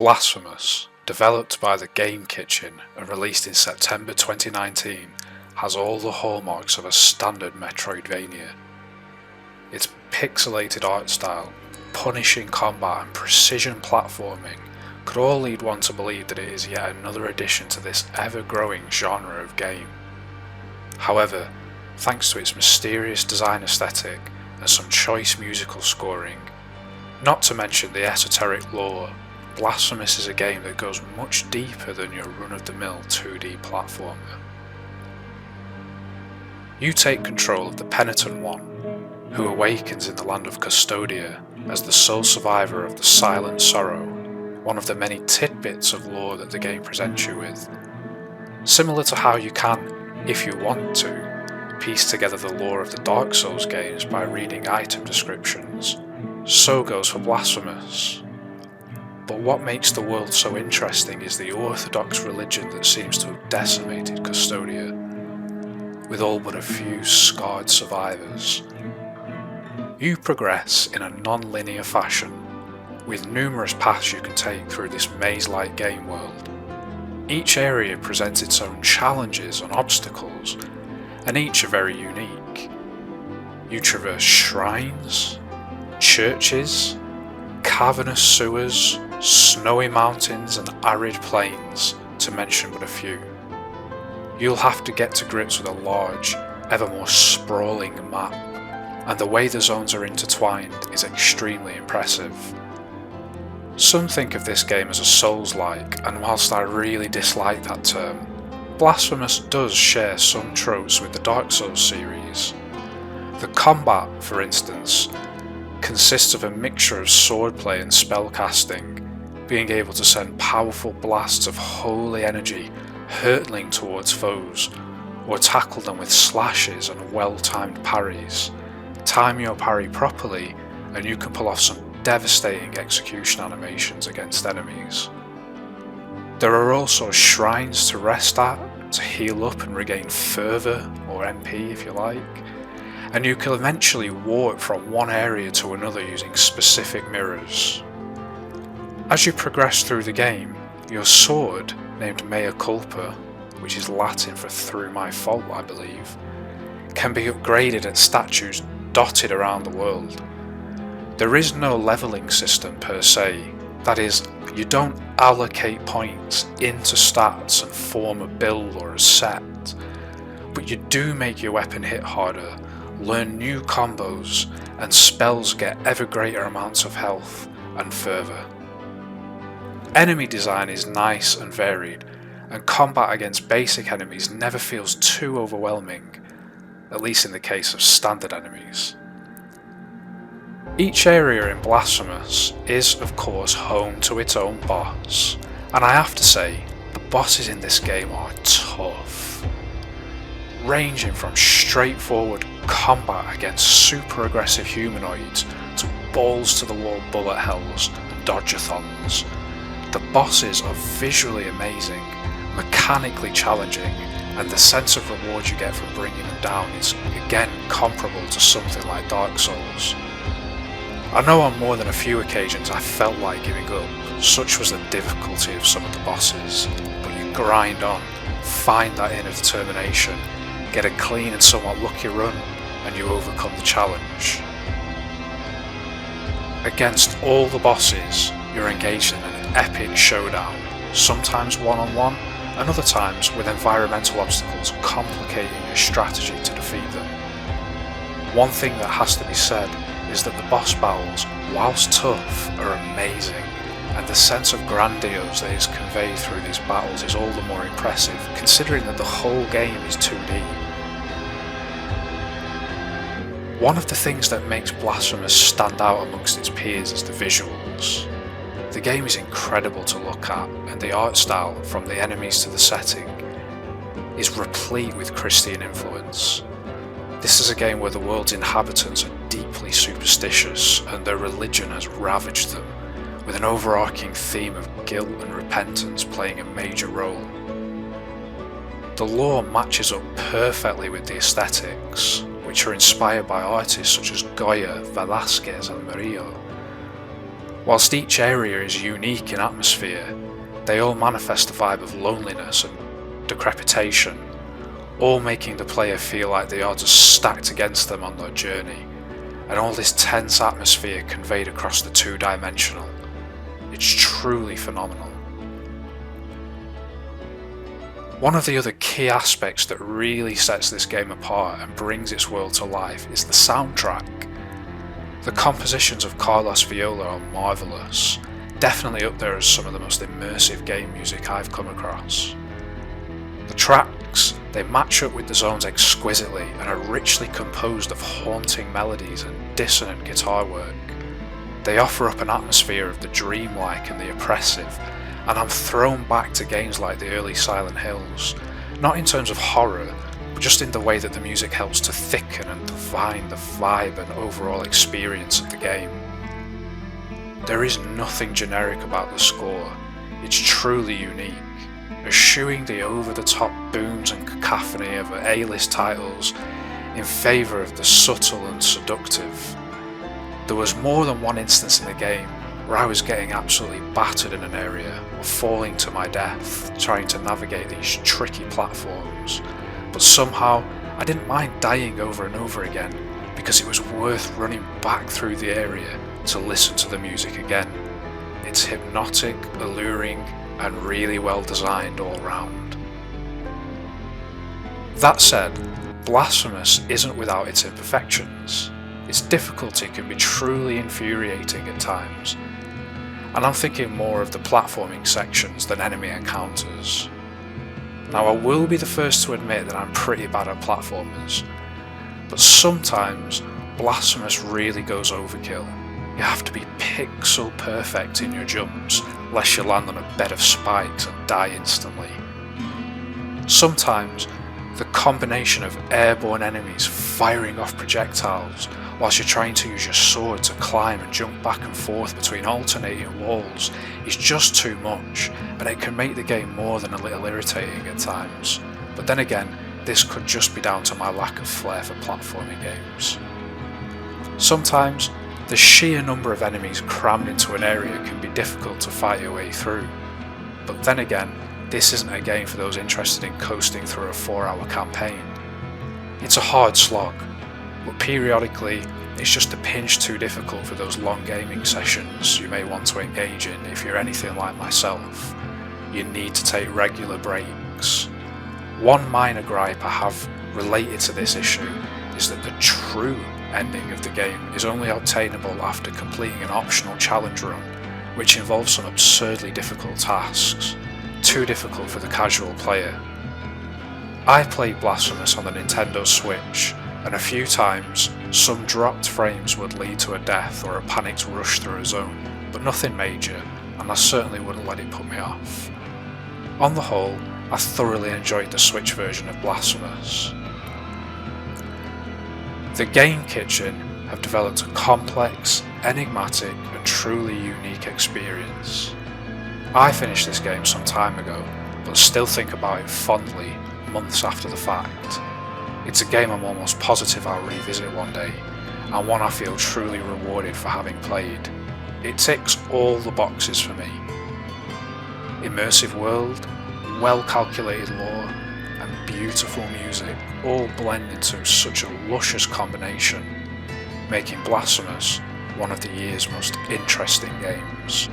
Blasphemous, developed by the Game Kitchen and released in September 2019, has all the hallmarks of a standard Metroidvania. Its pixelated art style, punishing combat and precision platforming could all lead one to believe that it is yet another addition to this ever-growing genre of game. However, thanks to its mysterious design aesthetic and some choice musical scoring, not to mention the esoteric lore, Blasphemous is a game that goes much deeper than your run-of-the-mill 2D platformer. You take control of the Penitent One, who awakens in the land of Cvstodia as the sole survivor of the Silent Sorrow, one of the many tidbits of lore that the game presents you with. Similar to how you can, if you want to, piece together the lore of the Dark Souls games by reading item descriptions, so goes for Blasphemous. But what makes the world so interesting is the orthodox religion that seems to have decimated Cvstodia, with all but a few scarred survivors. You progress in a non-linear fashion, with numerous paths you can take through this maze-like game world. Each area presents its own challenges and obstacles, and each are very unique. You traverse shrines, churches, cavernous sewers, snowy mountains and arid plains, to mention but a few. You'll have to get to grips with a large, ever more sprawling map, and the way the zones are intertwined is extremely impressive. Some think of this game as a Souls-like, and whilst I really dislike that term, Blasphemous does share some tropes with the Dark Souls series. The combat, for instance, consists of a mixture of swordplay and spellcasting, being able to send powerful blasts of holy energy hurtling towards foes, or tackle them with slashes and well-timed parries. Time your parry properly and you can pull off some devastating execution animations against enemies. There are also shrines to rest at, to heal up and regain fervour, or MP if you like, and you can eventually warp from one area to another using specific mirrors. As you progress through the game, your sword, named MEA CULPA, which is Latin for through my fault I believe, can be upgraded at statues dotted around the world. There is no levelling system per se, that is, you don't allocate points into stats and form a build or a set, but you do make your weapon hit harder, learn new combos, and spells get ever greater amounts of health and fervour. Enemy design is nice and varied, and combat against basic enemies never feels too overwhelming, at least in the case of standard enemies. Each area in Blasphemous is, of course, home to its own boss, and I have to say, the bosses in this game are tough. Ranging from straightforward combat against super aggressive humanoids to balls to the wall bullet hells and dodgeathons. The bosses are visually amazing, mechanically challenging, and the sense of reward you get from bringing them down is again comparable to something like Dark Souls. I know on more than a few occasions I felt like giving up, such was the difficulty of some of the bosses, but you grind on, find that inner determination, get a clean and somewhat lucky run, and you overcome the challenge. Against all the bosses, you're engaged in an epic showdown, sometimes one-on-one, and other times with environmental obstacles complicating your strategy to defeat them. One thing that has to be said is that the boss battles, whilst tough, are amazing, and the sense of grandiose that is conveyed through these battles is all the more impressive, considering that the whole game is 2D. One of the things that makes Blasphemous stand out amongst its peers is the visuals. The game is incredible to look at, and the art style, from the enemies to the setting, is replete with Christian influence. This is a game where the world's inhabitants are deeply superstitious, and their religion has ravaged them, with an overarching theme of guilt and repentance playing a major role. The lore matches up perfectly with the aesthetics, which are inspired by artists such as Goya, Velázquez and Murillo. Whilst each area is unique in atmosphere, they all manifest a vibe of loneliness and decrepitation, all making the player feel like the odds are stacked against them on their journey, and all this tense atmosphere conveyed across the two-dimensional. It's truly phenomenal. One of the other key aspects that really sets this game apart and brings its world to life is the soundtrack. The compositions of Carlos Viola are marvellous, definitely up there as some of the most immersive game music I've come across. The tracks, they match up with the zones exquisitely and are richly composed of haunting melodies and dissonant guitar work. They offer up an atmosphere of the dreamlike and the oppressive, and I'm thrown back to games like the early Silent Hills, not in terms of horror, but just in the way that the music helps to thicken and define the vibe and overall experience of the game. There is nothing generic about the score, it's truly unique, eschewing the over-the-top booms and cacophony of A-list titles in favour of the subtle and seductive. There was more than one instance in the game where I was getting absolutely battered in an area or falling to my death trying to navigate these tricky platforms, but somehow I didn't mind dying over and over again because it was worth running back through the area to listen to the music again. It's hypnotic, alluring, and really well designed all round. That said, Blasphemous isn't without its imperfections. Its difficulty can be truly infuriating at times, and I'm thinking more of the platforming sections than enemy encounters. Now, I will be the first to admit that I'm pretty bad at platformers, but sometimes Blasphemous really goes overkill. You have to be pixel perfect in your jumps, lest you land on a bed of spikes and die instantly. Sometimes the combination of airborne enemies firing off projectiles whilst you're trying to use your sword to climb and jump back and forth between alternating walls is just too much, and it can make the game more than a little irritating at times. But then again, this could just be down to my lack of flair for platforming games. Sometimes the sheer number of enemies crammed into an area can be difficult to fight your way through, but then again, this isn't a game for those interested in coasting through a 4-hour campaign. It's a hard slog, but periodically it's just a pinch too difficult for those long gaming sessions you may want to engage in if you're anything like myself. You need to take regular breaks. One minor gripe I have related to this issue is that the true ending of the game is only obtainable after completing an optional challenge run, which involves some absurdly difficult tasks, too difficult for the casual player. I played Blasphemous on the Nintendo Switch, and a few times some dropped frames would lead to a death or a panicked rush through a zone, but nothing major, and I certainly wouldn't let it put me off. On the whole, I thoroughly enjoyed the Switch version of Blasphemous. The Game Kitchen have developed a complex, enigmatic and truly unique experience. I finished this game some time ago, but still think about it fondly months after the fact. It's a game I'm almost positive I'll revisit one day, and one I feel truly rewarded for having played. It ticks all the boxes for me. Immersive world, well calculated lore, and beautiful music all blend into such a luscious combination, making Blasphemous one of the year's most interesting games.